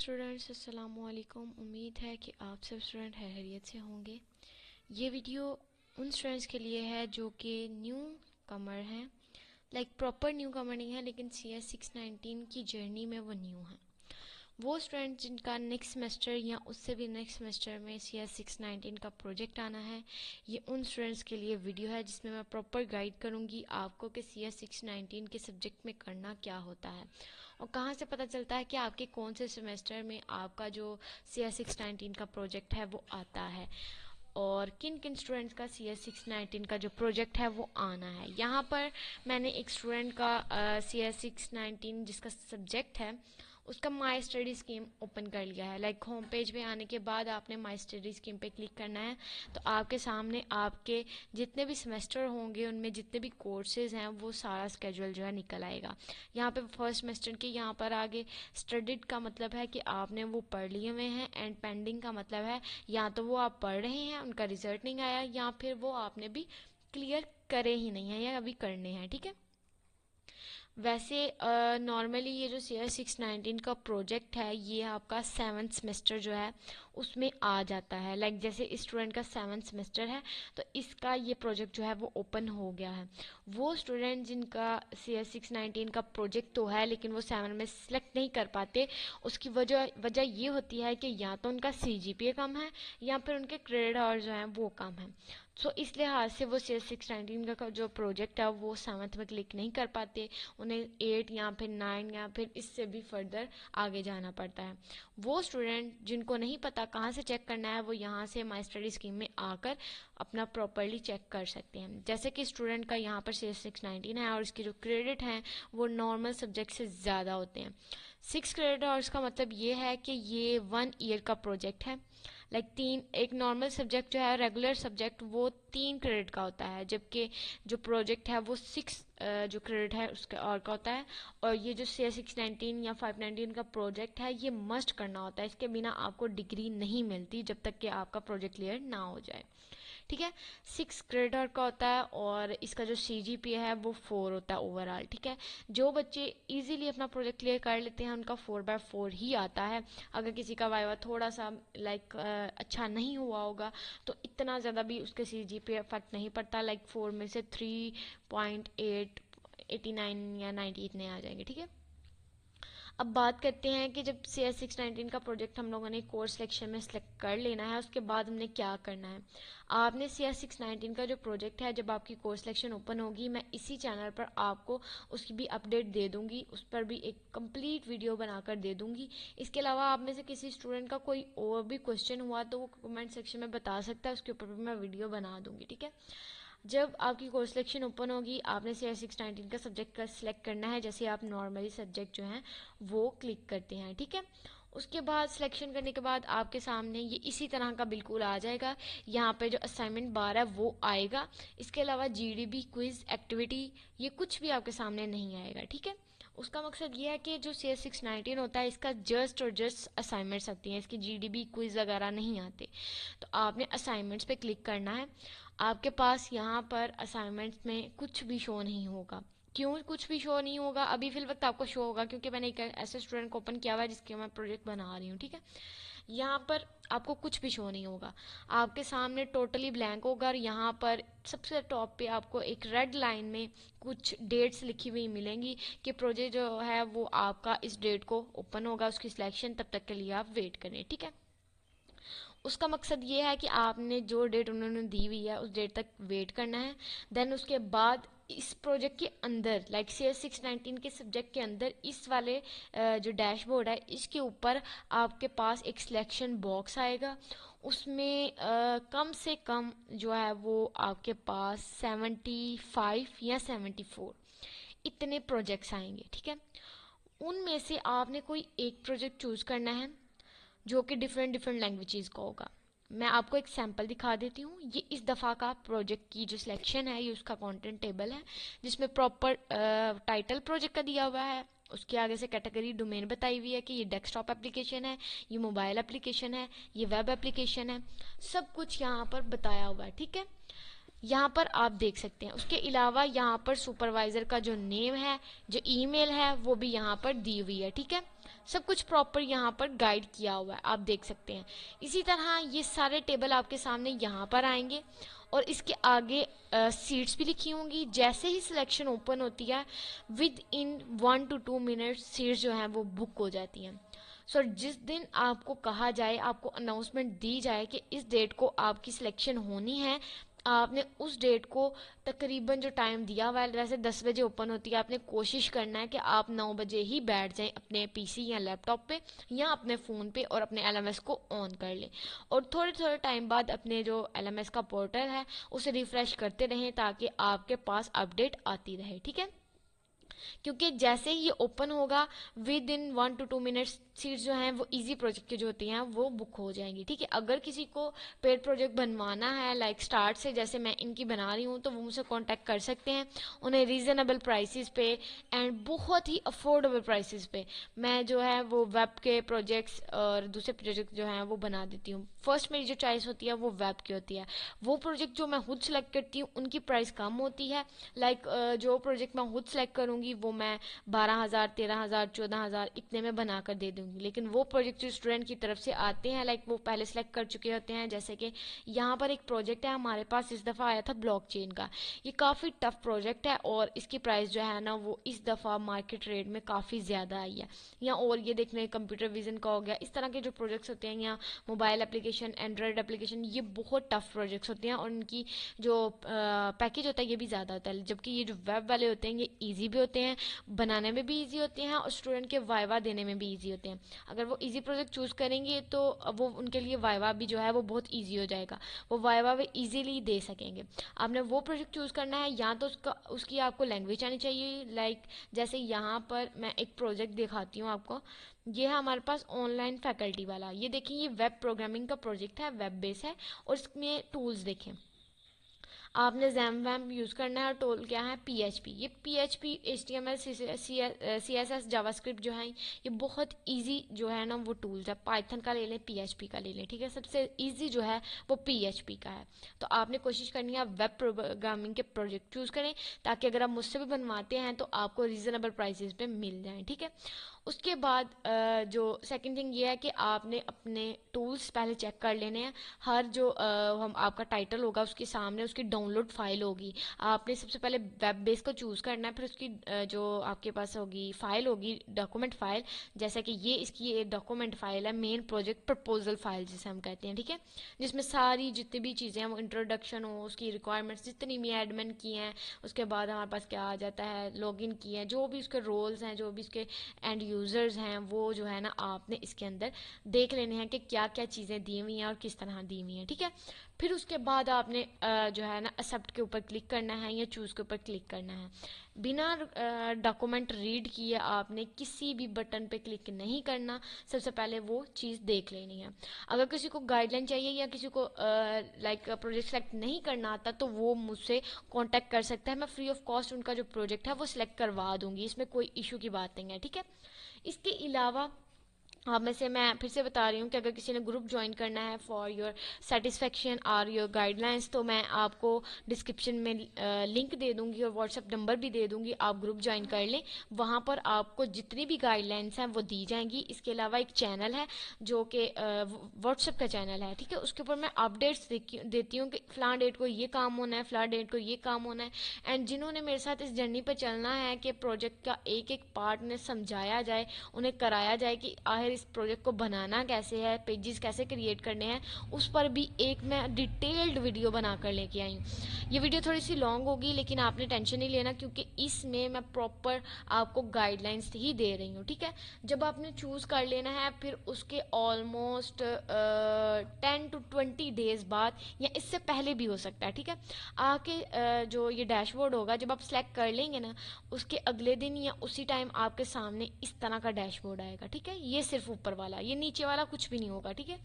Students, अस्सलामु अलैकुम। उम्मीद है कि आप सब स्टूडेंट खैरियत से होंगे। ये वीडियो उन स्टूडेंट्स के लिए है जो कि न्यू कमर हैं, लाइक प्रॉपर न्यू कमर नहीं है लेकिन CS 619 की जर्नी में वो न्यू हैं। वो स्टूडेंट जिनका नेक्स्ट सेमेस्टर या उससे भी नेक्स्ट सेमेस्टर में CS 619 का प्रोजेक्ट आना है, ये उन स्टूडेंट्स के लिए वीडियो है जिसमें मैं प्रॉपर गाइड करूँगी आपको कि CS 619 के सब्जेक्ट में करना क्या होता है और कहाँ से पता चलता है कि आपके कौन से सेमेस्टर में आपका जो CS 619 का प्रोजेक्ट है वो आता है और किन किन स्टूडेंट्स का CS 619 का जो प्रोजेक्ट है वो आना है। यहाँ पर मैंने एक स्टूडेंट का CS 619 जिसका सब्जेक्ट है उसका माई स्टडी स्कीम ओपन कर लिया है। लाइक होम पेज पे आने के बाद आपने माई स्टडी स्कीम पे क्लिक करना है तो आपके सामने आपके जितने भी सेमेस्टर होंगे उनमें जितने भी कोर्सेज हैं वो सारा स्केड्यूल जो है निकल आएगा। यहाँ पे फर्स्ट सेमेस्टर के यहाँ पर आगे स्टडीड का मतलब है कि आपने वो पढ़ लिए हुए हैं, एंड पेंडिंग का मतलब है या तो वो आप पढ़ रहे हैं उनका रिजल्ट नहीं आया या फिर वो आपने भी क्लियर करे ही नहीं है या अभी करने हैं। ठीक है, वैसे नॉर्मली ये जो CS 619 का प्रोजेक्ट है ये आपका 7th सेमेस्टर जो है उसमें आ जाता है। लाइक जैसे इस स्टूडेंट का 7th सेमेस्टर है तो इसका ये प्रोजेक्ट जो है वो ओपन हो गया है। वो स्टूडेंट जिनका CS 619 का प्रोजेक्ट तो है लेकिन वो 7 में सिलेक्ट नहीं कर पाते, उसकी वजह ये होती है कि या तो उनका CGPA कम है या फिर उनके क्रेडिट आवर जो हैं वो कम है। सो इस लिहाज से वो CS 619 का जो प्रोजेक्ट है वो 7th में क्लिक नहीं कर पाते, उन्हें 8 या फिर 9 या फिर इससे भी फर्दर आगे जाना पड़ता है। वो स्टूडेंट जिनको नहीं पता कहाँ से चेक करना है वो यहाँ से माई स्टडी स्कीम में आकर अपना प्रॉपरली चेक कर सकते हैं। जैसे कि स्टूडेंट का यहाँ पर CS 619 है और इसके जो क्रेडिट हैं वो नॉर्मल सब्जेक्ट से ज़्यादा होते हैं। 6 क्रेडिट आवर्स का मतलब ये है कि ये 1 ईयर का प्रोजेक्ट है। लाइक एक नॉर्मल सब्जेक्ट जो है रेगुलर सब्जेक्ट वो 3 क्रेडिट का होता है, जबकि जो प्रोजेक्ट है वो 6 जो क्रेडिट है उसके और का होता है। और ये जो CS 619 या 519 का प्रोजेक्ट है ये मस्ट करना होता है, इसके बिना आपको डिग्री नहीं मिलती जब तक कि आपका प्रोजेक्ट क्लियर ना हो जाए। ठीक है, 6 क्रेडिट आवर का होता है और इसका जो CGPA है वो 4 होता है ओवरऑल। ठीक है, जो बच्चे इजीली अपना प्रोजेक्ट क्लियर कर लेते हैं उनका 4/4 ही आता है। अगर किसी का वाइवा थोड़ा सा लाइक अच्छा नहीं हुआ होगा तो इतना ज़्यादा भी उसके CGPA इफेक्ट नहीं पड़ता। लाइक 4 में से 3.8 89 या 90 इतने आ जाएंगे। ठीक है, अब बात करते हैं कि जब CS 619 का प्रोजेक्ट हम लोगों ने कोर्स सिलेक्शन में सिलेक्ट कर लेना है उसके बाद हमने क्या करना है। आपने CS 619 का जो प्रोजेक्ट है जब आपकी कोर्स सिलेक्शन ओपन होगी मैं इसी चैनल पर आपको उसकी भी अपडेट दे दूंगी, उस पर भी एक कंप्लीट वीडियो बनाकर दे दूंगी। इसके अलावा आप में से किसी स्टूडेंट का कोई और भी क्वेश्चन हुआ तो वो कमेंट सेक्शन में बता सकता है, उसके ऊपर भी मैं वीडियो बना दूंगी। ठीक है, जब आपकी कोर्स सिलेक्शन ओपन होगी आपने CS 619 का सब्जेक्ट का सिलेक्ट करना है, जैसे आप नॉर्मली सब्जेक्ट जो हैं वो क्लिक करते हैं। ठीक है, उसके बाद सिलेक्शन करने के बाद आपके सामने ये इसी तरह का बिल्कुल आ जाएगा। यहाँ पे जो असाइनमेंट बार है वो आएगा, इसके अलावा GDB क्विज एक्टिविटी ये कुछ भी आपके सामने नहीं आएगा। ठीक है, उसका मकसद ये है कि जो CS 619 होता है इसका जस्ट और जस्ट असाइनमेंट्स आती हैं, इसकी GDB क्विज वगैरह नहीं आते। तो आपने असाइनमेंट्स पे क्लिक करना है। आपके पास यहाँ पर असाइनमेंट्स में कुछ भी शो नहीं होगा। क्यों कुछ भी शो नहीं होगा? अभी फिल वक्त आपको शो होगा क्योंकि मैंने एक ऐसे स्टूडेंट को ओपन किया हुआ है जिसके मैं प्रोजेक्ट बना रही हूँ। ठीक है, यहाँ पर आपको कुछ भी शो नहीं होगा, आपके सामने टोटली ब्लैंक होगा और यहाँ पर सबसे टॉप पे आपको एक रेड लाइन में कुछ डेट्स लिखी हुई मिलेंगी कि प्रोजेक्ट जो है वो आपका इस डेट को ओपन होगा, उसकी सिलेक्शन तब तक के लिए आप वेट करें। ठीक है, उसका मकसद ये है कि आपने जो डेट उन्होंने दी हुई है उस डेट तक वेट करना है। देन उसके बाद इस प्रोजेक्ट के अंदर लाइक CS 619 के सब्जेक्ट के अंदर इस वाले जो डैशबोर्ड है इसके ऊपर आपके पास एक सिलेक्शन बॉक्स आएगा, उसमें कम से कम जो है वो आपके पास 75 या 74 इतने प्रोजेक्ट्स आएंगे। ठीक है, उनमें से आपने कोई एक प्रोजेक्ट चूज़ करना है जो कि डिफरेंट लैंग्वेजेस का होगा। मैं आपको एक सैंपल दिखा देती हूँ। ये इस दफ़ा का प्रोजेक्ट की जो सिलेक्शन है ये उसका कंटेंट टेबल है जिसमें प्रॉपर टाइटल प्रोजेक्ट का दिया हुआ है, उसके आगे से कैटेगरी डोमेन बताई हुई है कि ये डेस्कटॉप एप्लीकेशन है, ये मोबाइल एप्लीकेशन है, ये वेब एप्लीकेशन है, सब कुछ यहाँ पर बताया हुआ है। ठीक है, यहाँ पर आप देख सकते हैं। उसके अलावा यहाँ पर सुपरवाइज़र का जो नेम है, जो ईमेल है वो भी यहाँ पर दी हुई है। ठीक है, सब कुछ प्रॉपर यहाँ पर गाइड किया हुआ है, आप देख सकते हैं। इसी तरह ये सारे टेबल आपके सामने यहाँ पर आएंगे और इसके आगे सीट्स भी लिखी होंगी। जैसे ही सिलेक्शन ओपन होती है with in 1 to 2 minutes seats जो हैं वो बुक हो जाती हैं। सो जिस दिन आपको कहा जाए, आपको अनाउंसमेंट दी जाए कि इस डेट को आपकी सिलेक्शन होनी है, आपने उस डेट को तकरीबन जो टाइम दिया हुआ है, वैसे 10 बजे ओपन होती है, आपने कोशिश करना है कि आप 9 बजे ही बैठ जाएं अपने पीसी या लैपटॉप पे या अपने फ़ोन पे और अपने एलएमएस को ऑन कर लें। और थोड़े थोड़े टाइम बाद अपने जो एलएमएस का पोर्टल है उसे रिफ़्रेश करते रहें ताकि आपके पास अपडेट आती रहे, ठीक है। क्योंकि जैसे ही ये ओपन होगा with in 1 to 2 minutes seats जो हैं वो इजी प्रोजेक्ट की जो होती हैं वो बुक हो जाएंगी, ठीक है। अगर किसी को पेड प्रोजेक्ट बनवाना है लाइक स्टार्ट से, जैसे मैं इनकी बना रही हूँ, तो वो मुझसे कांटेक्ट कर सकते हैं। उन्हें रीज़नेबल प्राइसेस पे एंड बहुत ही अफोर्डेबल प्राइसेस पे मैं जो है वो वेब के प्रोजेक्ट्स और दूसरे प्रोजेक्ट जो हैं वो बना देती हूँ। फर्स्ट मेरी जो चॉइस होती है वो वेब की होती है। वो प्रोजेक्ट जो मैं खुद सेलेक्ट करती हूँ उनकी प्राइस कम होती है। लाइक जो प्रोजेक्ट मैं खुद सेलेक्ट करूँगी वो मैं 12,000, 13,000, 14,000 इतने में बना कर दे दूँगी। लेकिन वो प्रोजेक्ट जो स्टूडेंट की तरफ से आते हैं, लाइक वो पहले सेलेक्ट कर चुके होते हैं, जैसे कि यहाँ पर एक प्रोजेक्ट है हमारे पास इस दफ़ा आया था ब्लॉकचेन का। ये काफ़ी टफ प्रोजेक्ट है और इसकी प्राइस जो है ना वो इस दफ़ा मार्केट रेट में काफ़ी ज़्यादा आई है। या और ये देखने कंप्यूटर विजन का हो गया, इस तरह के जो प्रोजेक्ट्स होते हैं या मोबाइल एप्लीकेशन, एंड्रॉयड एप्लीकेशन, ये बहुत टफ प्रोजेक्ट्स होते हैं और इनकी जो पैकेज होता है ये भी ज़्यादा होता है। जबकि ये जो वेब वाले होते हैं ये ईजी भी होते हैं, बनाने में भी ईजी होते हैं और स्टूडेंट के वाइवा देने में भी ईजी होते हैं। अगर वो ईजी प्रोजेक्ट चूज़ करेंगे तो वो उनके लिए वाइवा भी जो है वो बहुत ईजी हो जाएगा, वो वाइवा वे ईजीली दे सकेंगे। आपने वो प्रोजेक्ट चूज़ करना है, या तो उसकी आपको लैंग्वेज आनी चाहिए। लाइक जैसे यहाँ पर मैं एक प्रोजेक्ट दिखाती हूँ आपको। ये है हमारे पास ऑनलाइन फैकल्टी वाला। ये देखिए ये वेब प्रोग्रामिंग का प्रोजेक्ट है, वेब बेस है और इसमें टूल्स देखें। आपने जैम वैम यूज़ करना है और टूल क्या है पीएचपी। ये पीएचपी, एचटीएमएल, सीएसएस, जावास्क्रिप्ट जो है ये बहुत इजी जो है ना वो टूल्स है। पाइथन का ले लें, पीएचपी का ले लें, ठीक है। सबसे इजी जो है वो पीएचपी का है। तो आपने कोशिश करनी है आप वेब प्रोग्रामिंग के प्रोजेक्ट चूज़ करें ताकि अगर आप मुझसे भी बनवाते हैं तो आपको रीज़नेबल प्राइसेस पे मिल जाएं, ठीक है। उसके बाद जो सेकंड थिंग ये है कि आपने अपने टूल्स पहले चेक कर लेने हैं। हर जो हम आपका टाइटल होगा उसके सामने उसकी डाउनलोड फाइल होगी। आपने सबसे पहले वेब बेस को चूज़ करना है, फिर उसकी जो आपके पास होगी फाइल होगी, डॉक्यूमेंट फाइल। जैसा कि ये इसकी एक डॉक्यूमेंट फाइल है, मेन प्रोजेक्ट प्रपोजल फाइल जिसे हम कहते हैं, ठीक है। जिसमें सारी जितनी भी चीज़ें हैं वो इंट्रोडक्शन हो, उसकी रिक्वायरमेंट्स जितनी भी एडमिन की हैं, उसके बाद हमारे पास क्या आ जाता है लॉगिन की है, जो भी उसके रोल्स हैं, जो भी उसके एंड यूज़र्स हैं, वो जो है ना आपने इसके अंदर देख लेने हैं कि क्या क्या चीज़ें दी हुई हैं और किस तरह दी हुई हैं, ठीक है। फिर उसके बाद आपने जो है ना एक्सेप्ट के ऊपर क्लिक करना है या चूज़ के ऊपर क्लिक करना है। बिना डॉक्यूमेंट रीड किए आपने किसी भी बटन पे क्लिक नहीं करना। सबसे पहले वो चीज़ देख लेनी है। अगर किसी को गाइडलाइन चाहिए या किसी को लाइक प्रोजेक्ट सेलेक्ट नहीं करना आता तो वो मुझसे कांटेक्ट कर सकता है। मैं फ्री ऑफ कॉस्ट उनका जो प्रोजेक्ट है वो सिलेक्ट करवा दूंगी, इसमें कोई इशू की बात नहीं है, ठीक है। इसके अलावा आप में से मैं फिर से बता रही हूँ कि अगर किसी ने ग्रुप ज्वाइन करना है फॉर योर सेटिस्फेक्शन और योर गाइडलाइंस, तो मैं आपको डिस्क्रिप्शन में लिंक दे दूँगी और व्हाट्सएप नंबर भी दे दूँगी, आप ग्रुप ज्वाइन कर लें। वहाँ पर आपको जितनी भी गाइडलाइंस हैं वो दी जाएंगी। इसके अलावा एक चैनल है जो कि व्हाट्सएप का चैनल है, ठीक है। उसके ऊपर मैं अपडेट्स देती हूँ कि फ़लाँ डेट को ये काम होना है, फ़लाँ डेट को ये काम होना है। एंड जिन्होंने मेरे साथ इस जर्नी पर चलना है कि प्रोजेक्ट का एक एक पार्ट ने समझाया जाए, उन्हें कराया जाए कि आखिर इस प्रोजेक्ट को बनाना कैसे है, पेजेस कैसे क्रिएट करने हैं, उस पर भी एक मैं डिटेल्ड वीडियो बना कर लेके आई हूँ। ये वीडियो थोड़ी सी लॉन्ग होगी लेकिन आपने टेंशन नहीं लेना क्योंकि इसमें मैं प्रॉपर आपको गाइडलाइंस ही दे रही हूँ, ठीक है। जब आपने चूज़ कर लेना है फिर उसके ऑलमोस्ट 10 to 20 डेज बाद या इससे पहले भी हो सकता है, ठीक है। आके जो ये डैशबोर्ड होगा जब आप सेलेक्ट कर लेंगे ना उसके अगले दिन या उसी टाइम आपके सामने इस तरह का डैशबोर्ड आएगा, ठीक है। ये सिर्फ ऊपर वाला, ये नीचे वाला कुछ भी नहीं होगा, ठीक है।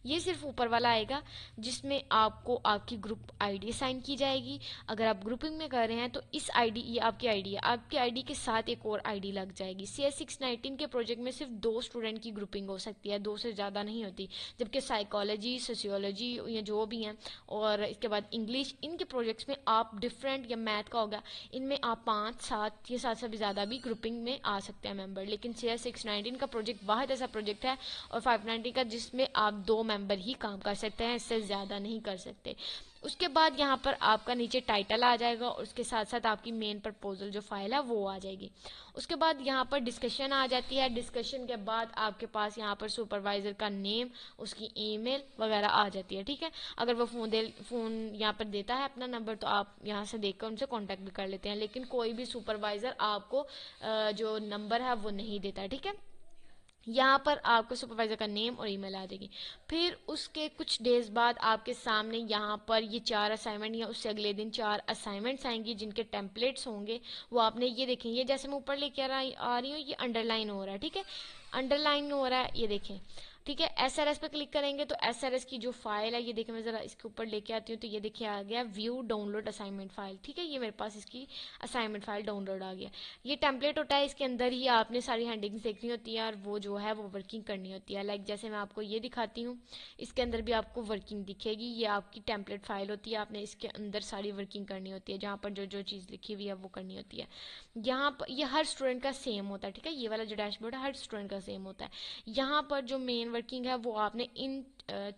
ये सिर्फ ऊपर वाला आएगा जिसमें आपको आपकी ग्रुप आईडी असाइन की जाएगी। अगर आप ग्रुपिंग में कर रहे हैं तो इस आईडी, ये आपकी आईडी है, आपकी आईडी के साथ एक और आईडी लग जाएगी। CS619 के प्रोजेक्ट में सिर्फ 2 स्टूडेंट की ग्रुपिंग हो सकती है, 2 से ज़्यादा नहीं होती। जबकि साइकोलॉजी, सोशियोलॉजी या जो भी हैं और इसके बाद इंग्लिश, इनके प्रोजेक्ट्स में आप डिफरेंट, या मैथ का होगा, इनमें आप 5, 7 या 7 से भी ज़्यादा भी ग्रुपिंग में आ सकते हैं मेंबर। लेकिन CS619 का प्रोजेक्ट वाहिद ऐसा प्रोजेक्ट है और 590 का जिसमें आप 2 मेंबर ही काम कर सकते हैं, इससे ज़्यादा नहीं कर सकते। उसके बाद यहाँ पर आपका नीचे टाइटल आ जाएगा और उसके साथ साथ आपकी मेन प्रपोजल जो फाइल है वो आ जाएगी। उसके बाद यहाँ पर डिस्कशन आ जाती है। डिस्कशन के बाद आपके पास यहाँ पर सुपरवाइज़र का नेम, उसकी ईमेल वगैरह आ जाती है। ठीक है, अगर वो फ़ोन यहाँ पर देता है अपना नंबर तो आप यहाँ से देखकर उनसे कांटेक्ट भी कर लेते हैं। लेकिन कोई भी सुपरवाइज़र आपको जो नंबर है वो नहीं देता है। ठीक है, यहाँ पर आपको सुपरवाइज़र का नेम और ईमेल आ जाएगी। फिर उसके कुछ डेज बाद आपके सामने यहाँ पर ये 4 असाइनमेंट या उससे अगले दिन 4 असाइनमेंट्स आएंगी जिनके टेम्पलेट्स होंगे। वो आपने ये देखें, ये जैसे मैं ऊपर लेके आ रही हूँ, ये अंडरलाइन हो रहा है। ठीक है, अंडरलाइन हो रहा है, ये देखें। ठीक है, SRS पे क्लिक करेंगे तो SRS की जो फाइल है, ये देखें, मैं ज़रा इसके ऊपर लेके आती हूँ तो ये देखिए आ गया व्यू डाउनलोड असाइनमेंट फाइल। ठीक है, ये मेरे पास इसकी असाइनमेंट फाइल डाउनलोड आ गया। ये टेम्पलेट होता है, इसके अंदर ही आपने सारी हेडिंग्स देखनी होती है और वो जो है वो वर्किंग करनी होती है। लाइक जैसे मैं आपको ये दिखाती हूँ, इसके अंदर भी आपको वर्किंग दिखेगी। ये आपकी टेम्पलेट फाइल होती है, आपने इसके अंदर सारी वर्किंग करनी होती है, जहाँ पर जो जो चीज़ लिखी हुई है वो करनी होती है। यहाँ पर ये हर स्टूडेंट का सेम होता है। ठीक है, ये वाला जो डैशबोर्ड है हर स्टूडेंट का सेम होता है। यहाँ पर जो मेन वर्किंग है वो आपने इन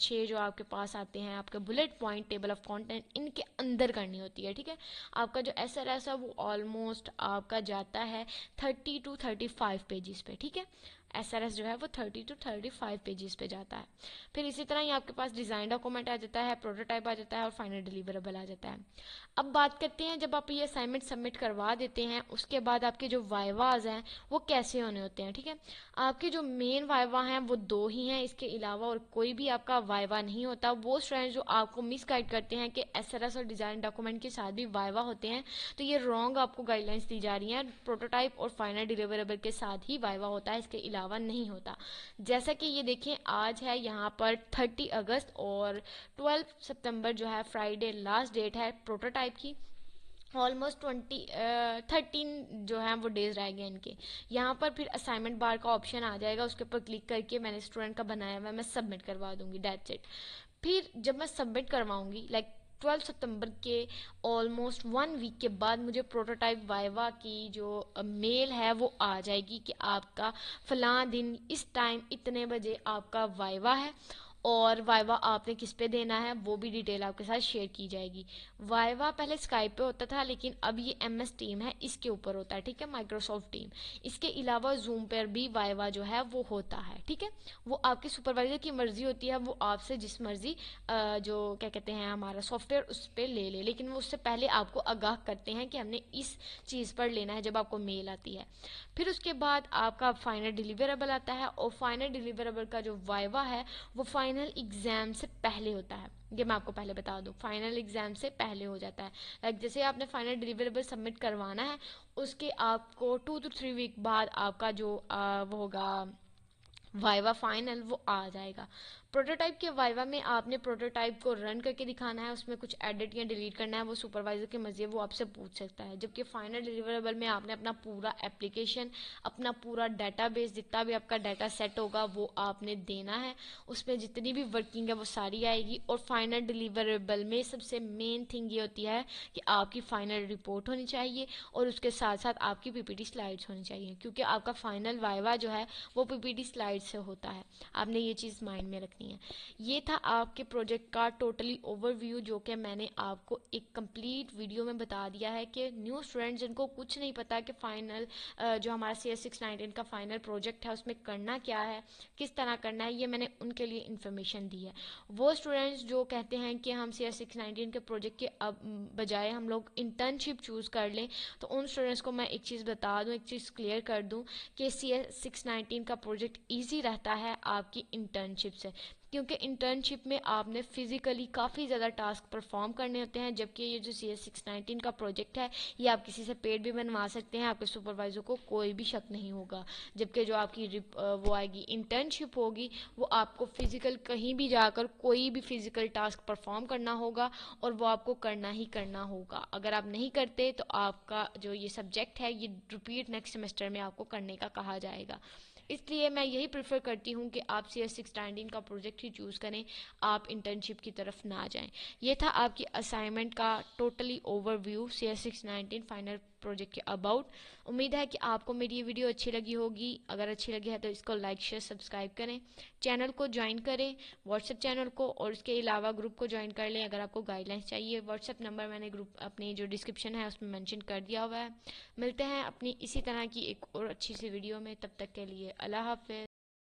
6 जो आपके पास आते हैं, आपके bullet point, table of content, इनके अंदर करनी होती है। ठीक है, आपका जो SRS है वो ऑलमोस्ट आपका जाता है 30 to 35 पेजेस पे। ठीक है, SRS जो है वो 30 to 35 पेजेस पे जाता है। फिर इसी तरह ही आपके पास डिज़ाइन डॉक्यूमेंट आ जाता है, प्रोटोटाइप आ जाता है और फाइनल डिलीवरेबल आ जाता है। अब बात करते हैं, जब आप ये असाइनमेंट सबमिट करवा देते हैं उसके बाद आपके जो वाइवाज हैं वो कैसे होने होते हैं। ठीक है, आपके जो मेन वाइवा हैं वो 2 ही हैं, इसके अलावा और कोई भी आपका वाइवा नहीं होता। वो स्टूडेंट जो आपको मिस गाइड करते हैं कि SRS और डिज़ाइन डॉक्यूमेंट के साथ भी वाइवा होते हैं, तो ये रॉन्ग आपको गाइडलाइंस दी जा रही हैं। प्रोटोटाइप और फाइनल डिलीवरेबल के साथ ही वाइवा होता है, इसके अलावा नहीं होता। जैसा कि ये देखें, आज है यहाँ पर 30 अगस्त और 12 सितंबर जो है फ्राइडे लास्ट डेट है प्रोटोटाइप की। ऑलमोस्ट 13 जो है वो डेज रह गए इनके। यहाँ पर फिर असाइनमेंट बार का ऑप्शन आ जाएगा, उसके ऊपर क्लिक करके मैंने स्टूडेंट का बनाया हुआ है, मैं सबमिट करवा दूंगी, दैट्स इट। फिर जब मैं सबमिट करवाऊंगी लाइक 12 सितंबर के ऑलमोस्ट 1 वीक के बाद मुझे प्रोटोटाइप वाइवा की जो मेल है वो आ जाएगी कि आपका फलां दिन इस टाइम इतने बजे आपका वाइवा है और वाइवा आपने किस पे देना है वो भी डिटेल आपके साथ शेयर की जाएगी। वाइवा पहले स्काइप पे होता था लेकिन अब ये MS टीम है, इसके ऊपर होता है। ठीक है, माइक्रोसॉफ्ट टीम। इसके अलावा जूम पर भी वाइवा जो है वो होता है। ठीक है, वो आपके सुपरवाइजर की मर्जी होती है, वो आपसे जिस मर्जी जो क्या कहते हैं हमारा सॉफ्टवेयर उस पर ले ले, लेकिन वो उससे पहले आपको आगाह करते हैं कि हमने इस चीज़ पर लेना है जब आपको मेल आती है। फिर उसके बाद आपका फाइनल डिलीवरेबल आता है और फाइनल डिलीवरेबल का जो वाइवा है वो फाइनल एग्ज़ाम से पहले होता है। ये मैं आपको पहले बता दूं, फाइनल एग्ज़ाम से पहले हो जाता है। लाइक जैसे आपने फाइनल डिलीवरेबल सबमिट करवाना है उसके आपको 2 to 3 वीक बाद आपका जो वो होगा वाइवा फाइनल, वो आ जाएगा। प्रोटोटाइप के वाइवा में आपने प्रोटोटाइप को रन करके दिखाना है, उसमें कुछ एडिट या डिलीट करना है, वो सुपरवाइजर की मर्जी है, वो आपसे पूछ सकता है। जबकि फाइनल डिलीवरेबल में आपने अपना पूरा एप्लीकेशन, अपना पूरा डाटाबेस, जितना भी आपका डाटा सेट होगा वो आपने देना है, उसमें जितनी भी वर्किंग है वो सारी आएगी। और फाइनल डिलीवरेबल में सबसे मेन थिंग ये होती है कि आपकी फाइनल रिपोर्ट होनी चाहिए और उसके साथ साथ आपकी PPT स्लाइड्स होनी चाहिए, क्योंकि आपका फाइनल वाइवा जो है वो PPT स्लाइड से होता है। आपने ये चीज़ माइंड में रखनी है। ये था आपके प्रोजेक्ट का टोटली ओवरव्यू, जो कि मैंने आपको एक कंप्लीट वीडियो में बता दिया है कि न्यू स्टूडेंट्स जिनको कुछ नहीं पता कि फाइनल जो हमारा CS619 का फाइनल प्रोजेक्ट है उसमें करना क्या है, किस तरह करना है, ये मैंने उनके लिए इन्फॉर्मेशन दी है। वो स्टूडेंट्स जो कहते हैं कि हम CS619 के प्रोजेक्ट के अब बजाय हम लोग इंटर्नशिप चूज़ कर लें, तो उन स्टूडेंट्स को मैं एक चीज़ बता दूँ, एक चीज़ क्लियर कर दूँ कि CS619 का प्रोजेक्ट ईजी इजी रहता है आपकी इंटर्नशिप से, क्योंकि इंटर्नशिप में आपने फिजिकली काफ़ी ज़्यादा टास्क परफॉर्म करने होते हैं। जबकि ये जो CS619 का प्रोजेक्ट है ये आप किसी से पेड भी बनवा सकते हैं, आपके सुपरवाइजर को कोई भी शक नहीं होगा। जबकि जो आपकी वो आएगी इंटर्नशिप होगी वो आपको फिजिकल कहीं भी जाकर कोई भी फिजिकल टास्क परफॉर्म करना होगा और वो आपको करना ही करना होगा। अगर आप नहीं करते तो आपका जो ये सब्जेक्ट है ये रिपीट नेक्स्ट सेमेस्टर में आपको करने का कहा जाएगा। इसलिए मैं यही प्रेफर करती हूँ कि आप CS619 का प्रोजेक्ट ही चूज़ करें, आप इंटर्नशिप की तरफ ना जाएं। ये था आपकी असाइनमेंट का totally overview CS619 final project के अबाउट। उम्मीद है कि आपको मेरी ये वीडियो अच्छी लगी होगी। अगर अच्छी लगी है तो इसको लाइक शेयर सब्सक्राइब करें, चैनल को ज्वाइन करें, व्हाट्सएप चैनल को, और इसके अलावा ग्रुप को ज्वाइन कर लें अगर आपको गाइडलाइंस चाहिए। व्हाट्सएप नंबर मैंने ग्रुप अपनी जो डिस्क्रिप्शन है उसमें मेंशन कर दिया हुआ है। मिलते हैं अपनी इसी तरह की एक और अच्छी सी वीडियो में, तब तक के लिए अल्लाह हाफ़िज़।